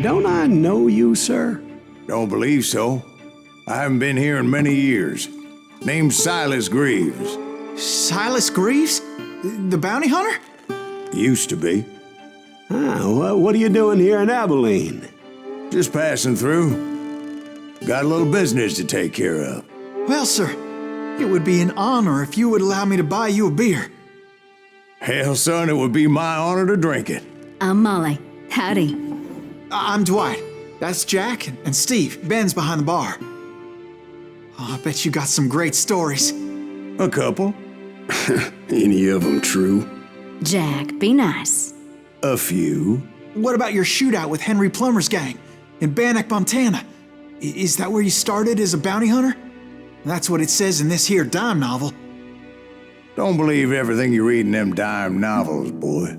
don't I know you, sir? Don't believe so. I haven't been here in many years. Name's Silas Greaves. Silas Greaves? The bounty hunter? Used to be. Well, what are you doing here in Abilene? Just passing through. Got a little business to take care of. Well, sir, it would be an honor if you would allow me to buy you a beer. Hell, son, it would be my honor to drink it. I'm Molly. Howdy. I'm Dwight. That's Jack and Steve. Ben's behind the bar. Oh, I bet you got some great stories. A couple. Any of them true? Jack, be nice. A few. What about your shootout with Henry Plummer's gang in Bannock, Montana? Is that where you started as a bounty hunter? That's what it says in this here dime novel. Don't believe everything you read in them dime novels, boy.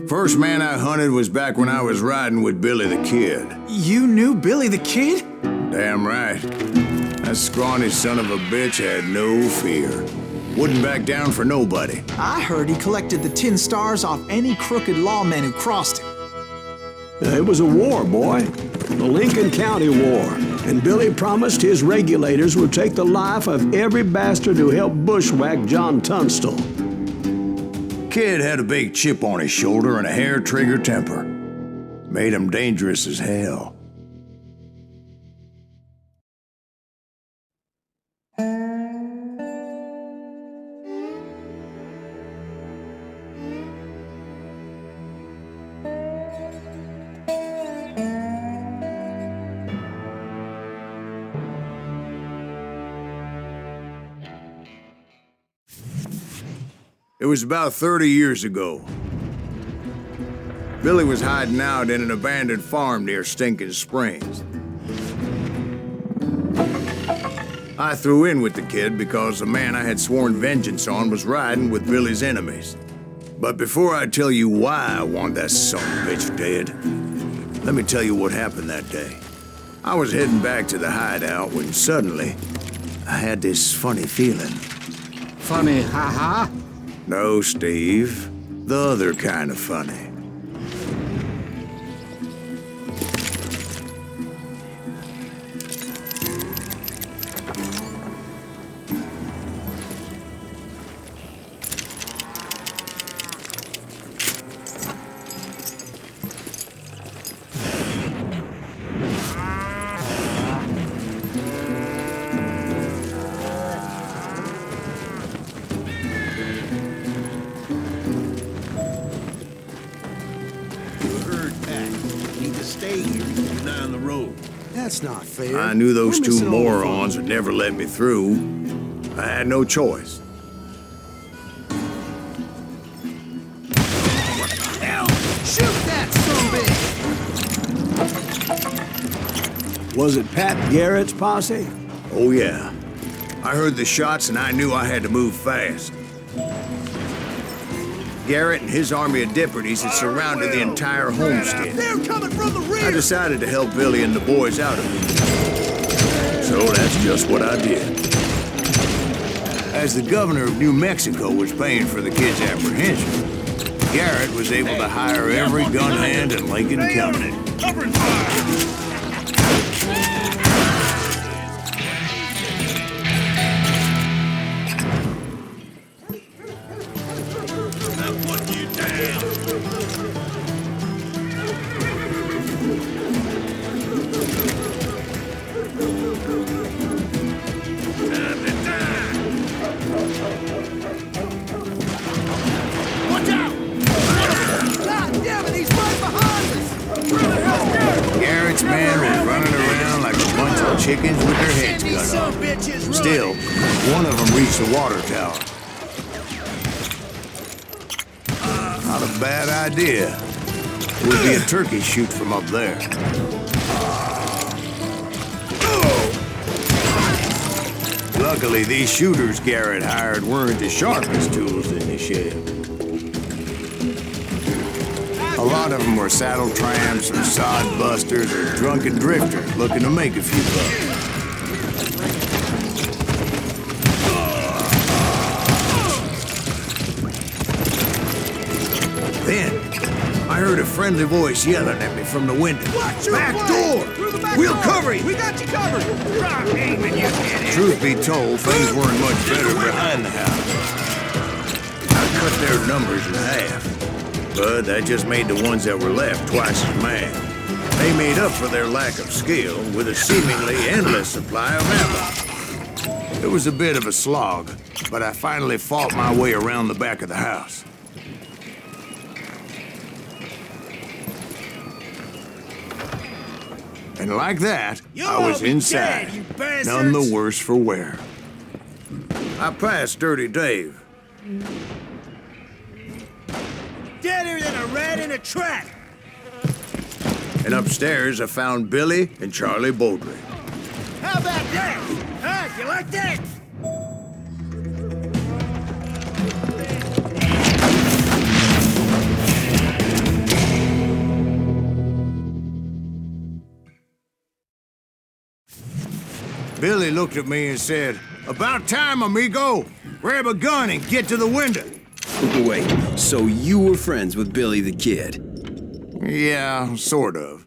First man I hunted was back when I was riding with Billy the Kid. You knew Billy the Kid? Damn right. That scrawny son of a bitch had no fear. Wouldn't back down for nobody. I heard he collected the 10 stars off any crooked lawman who crossed him. It was a war, boy. The Lincoln County War. And Billy promised his regulators would take the life of every bastard who helped bushwhack John Tunstall. Kid had a big chip on his shoulder and a hair-trigger temper. Made him dangerous as hell. It was about 30 years ago. Billy was hiding out in an abandoned farm near Stinking Springs. I threw in with the kid because the man I had sworn vengeance on was riding with Billy's enemies. But before I tell you why I want that son of a bitch dead, let me tell you what happened that day. I was heading back to the hideout when suddenly I had this funny feeling. Funny, ha-ha? No, Steve. The other kind of funny. That's not fair. I knew those two morons would never let me through. I had no choice. What the hell? Shoot that sumbitch! Was it Pat Garrett's posse? Oh, yeah. I heard the shots and I knew I had to move fast. Garrett and his army of deputies had surrounded the entire homestead. They're coming from the rear! I decided to help Billy and the boys out of it. So that's just what I did. As the governor of New Mexico was paying for the kid's apprehension, Garrett was able to hire every gun hand in Lincoln County. Covering fire! Garrett's men were running around like a bunch of chickens with their heads cut off. Still, one of them reached the water tower. Not a bad idea. It would be a turkey shoot from up there. Luckily, these shooters Garrett hired weren't the sharpest tools in the shed. A lot of them were saddle tramps or sod busters or drunken drifters looking to make a few bucks. Then, I heard heard a friendly voice yelling at me from the window. Watch your Back flank! door! Through the back We'll door! cover you! We got you covered! Drop aiming, you idiot! Truth be told, things weren't much better behind the house. I cut their numbers in half, but that just made the ones that were left twice as mad. They made up for their lack of skill with a seemingly endless supply of ammo. It was a bit of a slog, but I finally fought my way around the back of the house. And like that, I was inside, none the worse for wear. I passed Dirty Dave. Deader than a rat in a trap! And upstairs, I found Billy and Charlie Bowdre. How about that? Huh? You like that? Billy looked at me and said, "About time, amigo. Grab a gun and get to the window." Wait, so you were friends with Billy the Kid? Yeah, sort of.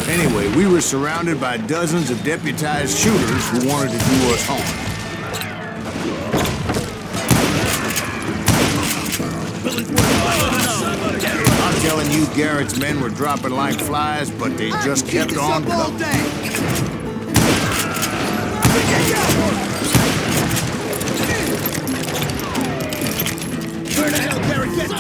Anyway, we were surrounded by dozens of deputized shooters who wanted to do us harm. I'm telling you, Garrett's men were dropping like flies, but they just kept on all coming. day! Where the hell Garrett get to?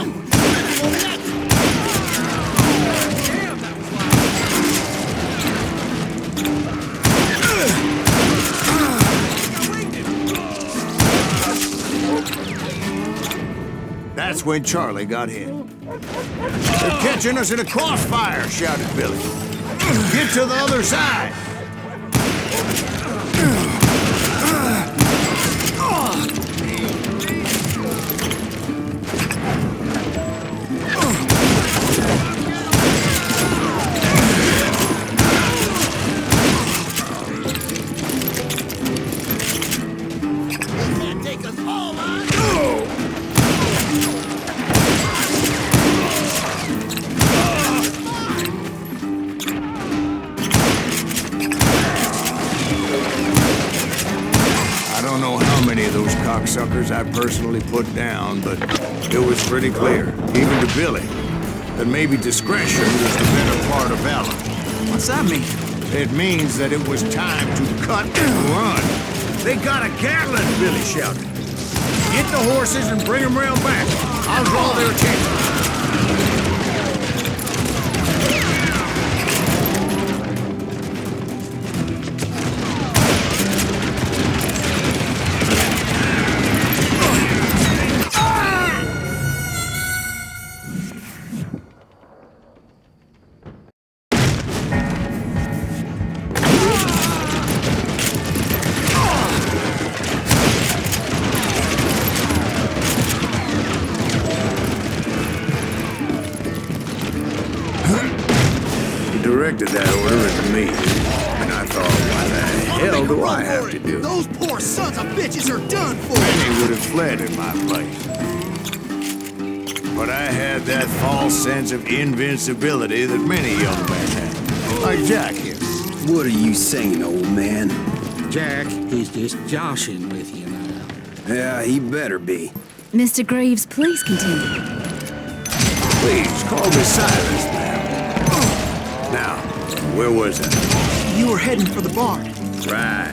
That's when Charlie got hit. "They're catching us in a crossfire," shouted Billy. "Get to the other side!" Can't take us all, man! I don't know how many of those cocksuckers I personally put down, but it was pretty clear, even to Billy, that maybe discretion was the better part of valor. What's that mean? It means that it was time to cut and run. "They got a Gatling," Billy shouted. "Get the horses and bring them round back. I'll draw their attention." Directed that order at me, and I thought, why the hell do I have to do it? Those poor sons of bitches are done for! Many would have fled in my place. But I had that false sense of invincibility that many young men have, like Jack here. What are you saying, old man? Jack, he's just joshing with you now. Yeah, he better be. Mr. Greaves, please continue. Please, call me Silas, ma'am. Now, where was I? You were heading for the barn. Right.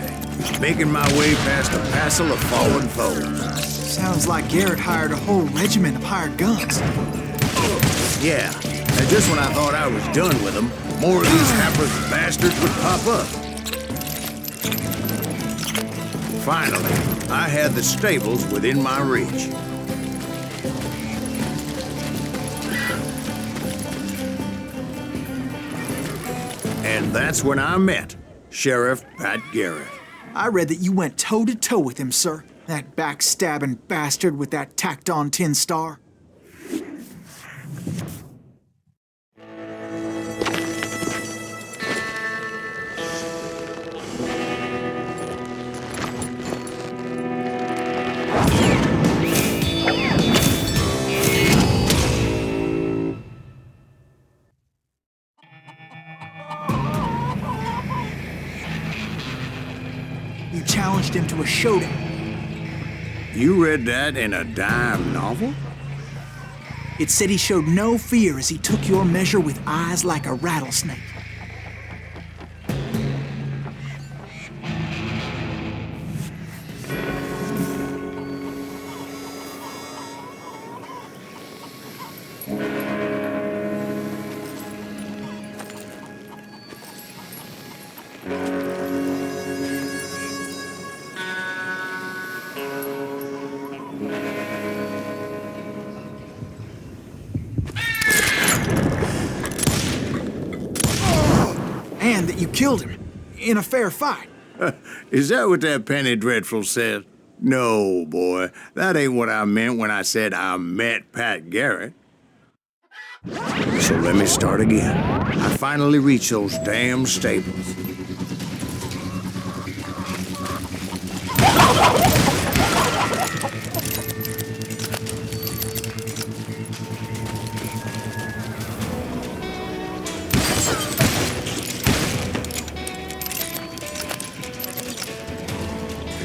Making my way past a passel of fallen foes. Sounds like Garrett hired a whole regiment of hired guns. Yeah, and just when I thought I was done with them, more of these hapless bastards would pop up. Finally, I had the stables within my reach. And that's when I met Sheriff Pat Garrett. I read that you went toe-to-toe with him, sir. That backstabbing bastard with that tacked-on tin star. him to a showdown. You read that in a dime novel? It said he showed no fear as he took your measure with eyes like a rattlesnake. And that you killed him in a fair fight. Is that what that Penny Dreadful said? No, boy. That ain't what I meant when I said I met Pat Garrett. So let me start again. I finally reached those damn stables.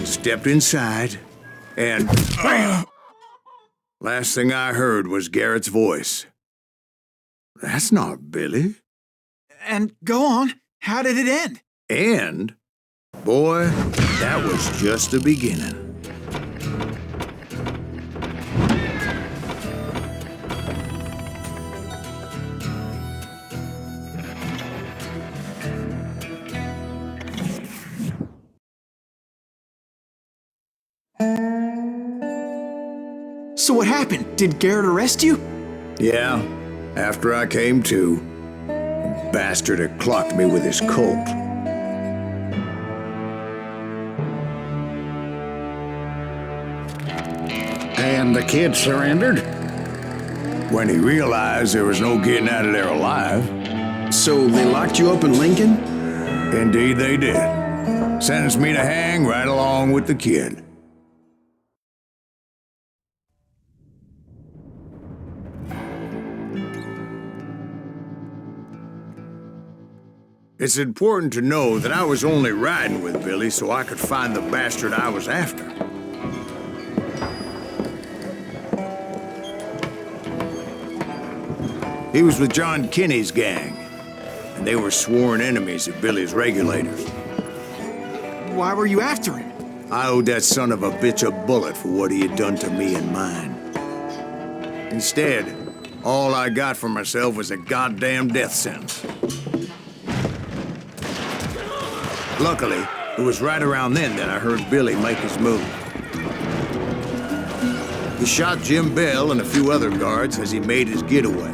Stepped inside, and last thing I heard was Garrett's voice. That's not Billy. And go on, how did it end? And, boy, that was just the beginning. So what happened? Did Garrett arrest you? Yeah, after I came to, the bastard had clocked me with his Colt. And the kid surrendered? When he realized there was no getting out of there alive. So they locked you up in Lincoln? Indeed they did. Sentenced me to hang right along with the kid. It's important to know that I was only riding with Billy so I could find the bastard I was after. He was with John Kinney's gang, and they were sworn enemies of Billy's regulators. Why were you after him? I owed that son of a bitch a bullet for what he had done to me and mine. Instead, all I got for myself was a goddamn death sentence. Luckily, it was right around then that I heard Billy make his move. He shot Jim Bell and a few other guards as he made his getaway.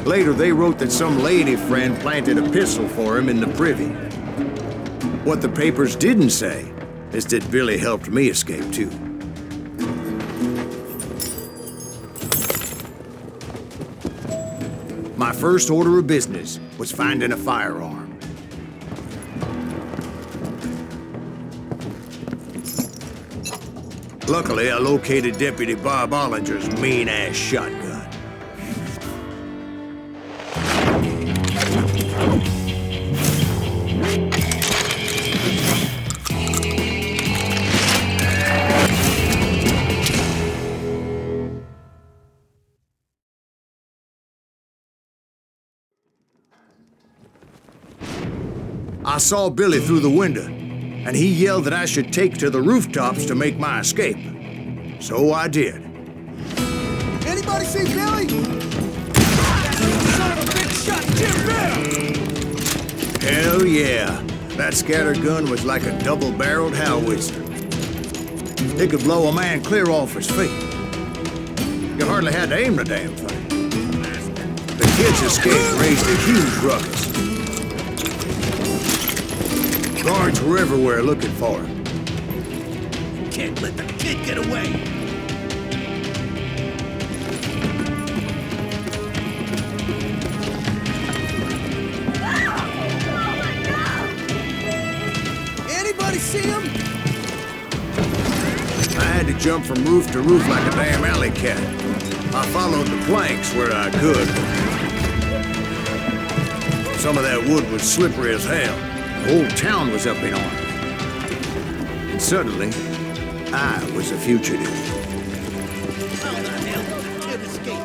Later, they wrote that some lady friend planted a pistol for him in the privy. What the papers didn't say is that Billy helped me escape, too. My first order of business was finding a firearm. Luckily, I located Deputy Bob Ollinger's mean-ass shotgun. I saw Billy through the window, and he yelled that I should take to the rooftops to make my escape. So I did. Anybody see Billy? Son of a bitch shot Jim Bell! Hell yeah. That scatter gun was like a double-barreled howitzer. It could blow a man clear off his feet. You hardly had to aim the damn thing. The kid's escape raised a huge ruckus. Guards were everywhere looking for him. Can't let the kid get away! Anybody see him? I had to jump from roof to roof like a damn alley cat. I followed the planks where I could. Some of that wood was slippery as hell. The whole town was up in arms. And suddenly, I was a fugitive. How the hell did the kid escape?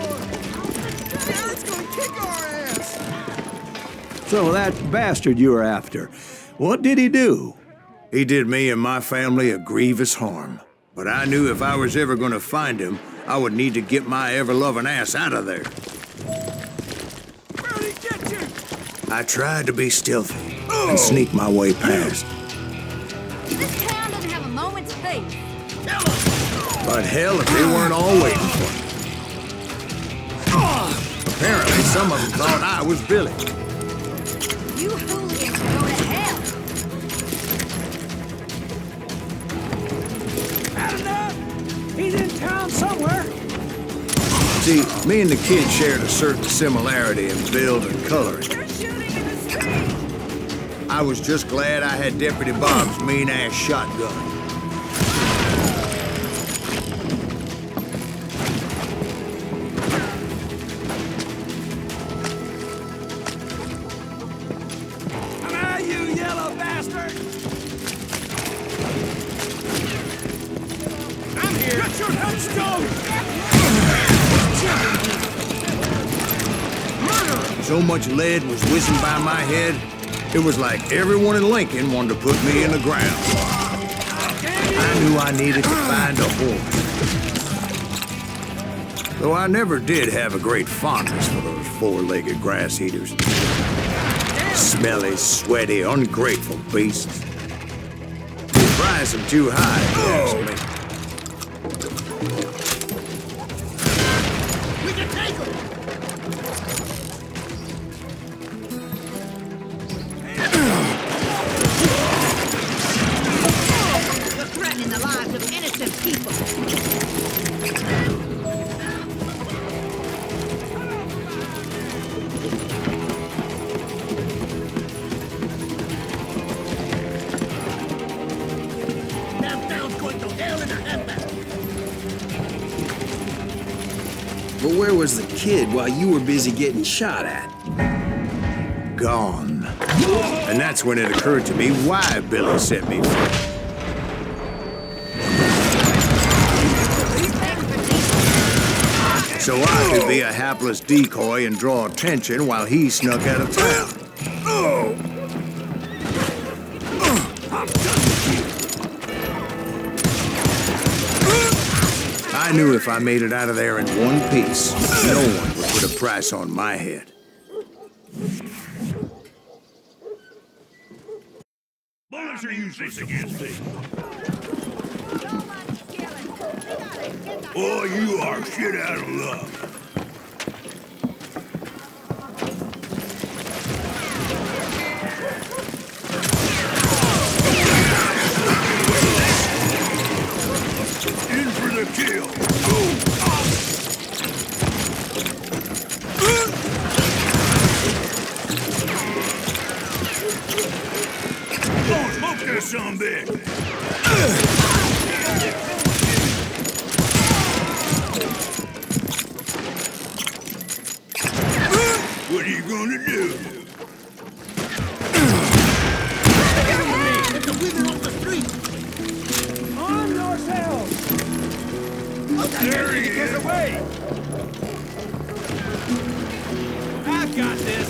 Now it's gonna kick our ass! So that bastard you were after, what did he do? He did me and my family a grievous harm. But I knew if I was ever gonna find him, I would need to get my ever-loving ass out of there. Where'd he get you? I tried to be stealthy and sneak my way past. This town doesn't have a moment's peace. But hell, if they weren't all waiting for me. Apparently, some of them thought I was Billy. You hooligans go to hell. Had enough? He's in town somewhere. See, me and the kid shared a certain similarity in build and coloring. They're shooting in the street. I was just glad I had Deputy Bob's mean-ass shotgun. Come out, you yellow bastard! I'm here. Get your headstone! So much lead was whizzing by my head, it was like everyone in Lincoln wanted to put me in the ground. I knew I needed to find a horse. Though I never did have a great fondness for those four-legged grass eaters. Smelly, sweaty, ungrateful beasts. They price them too high, if you ask me. We can take him! We're threatening the lives of innocent people. That town's going to hell in a handbasket. But where was the kid while you were busy getting shot at? Gone. And that's when it occurred to me why Billy set me free. So I could be a hapless decoy and draw attention while he snuck out of town. I knew if I made it out of there in one piece, no one would put a price on my head. Bullets are useless against me. Oh, you are shit out of luck. In for the kill. Don't smoke that sumbitch. What are you gonna do? It's a wither off the street! Arm yourselves! There he is. Away! I've got this!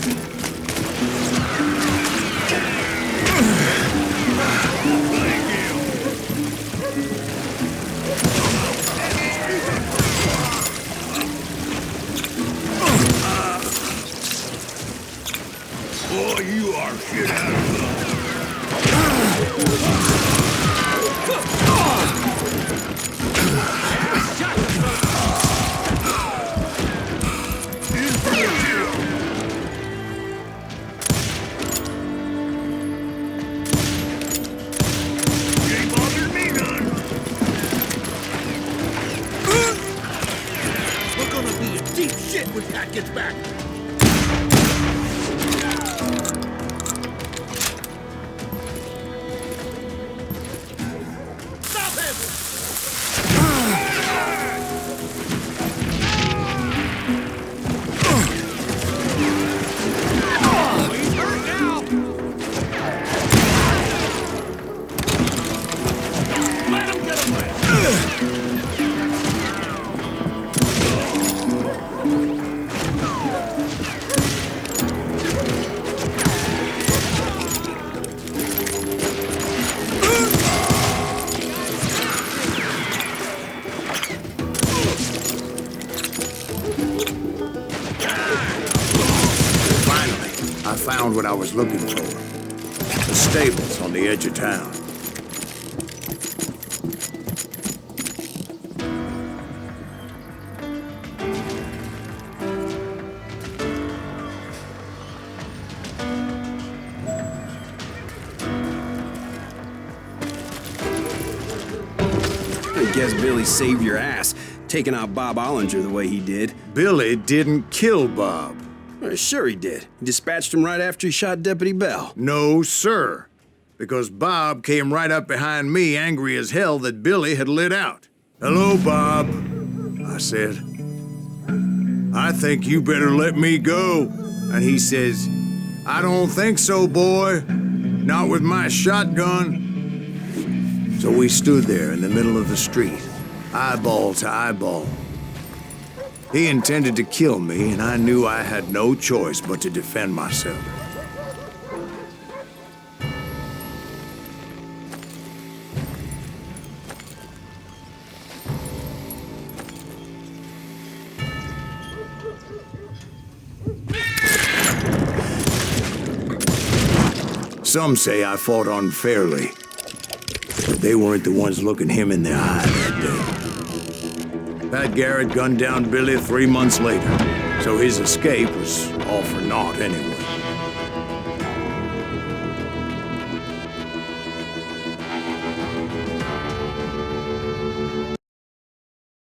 Thank you. Boy, you are shit out of luck. In for the kill. You ain't bothered me none. We're gonna be in deep shit when Pat gets back! I found what I was looking for. The stables on the edge of town. I guess Billy saved your ass, taking out Bob Ollinger the way he did. Billy didn't kill Bob. Well, sure he did. He dispatched him right after he shot Deputy Bell. No, sir. Because Bob came right up behind me, angry as hell that Billy had lit out. "Hello, Bob," I said. "I think you better let me go." And he says, "I don't think so, boy. Not with my shotgun." So we stood there in the middle of the street, eyeball to eyeball. He intended to kill me, and I knew I had no choice but to defend myself. Some say I fought unfairly, but they weren't the ones looking him in the eye that day. Pat Garrett gunned down Billy 3 months later, so his escape was all for naught anyway.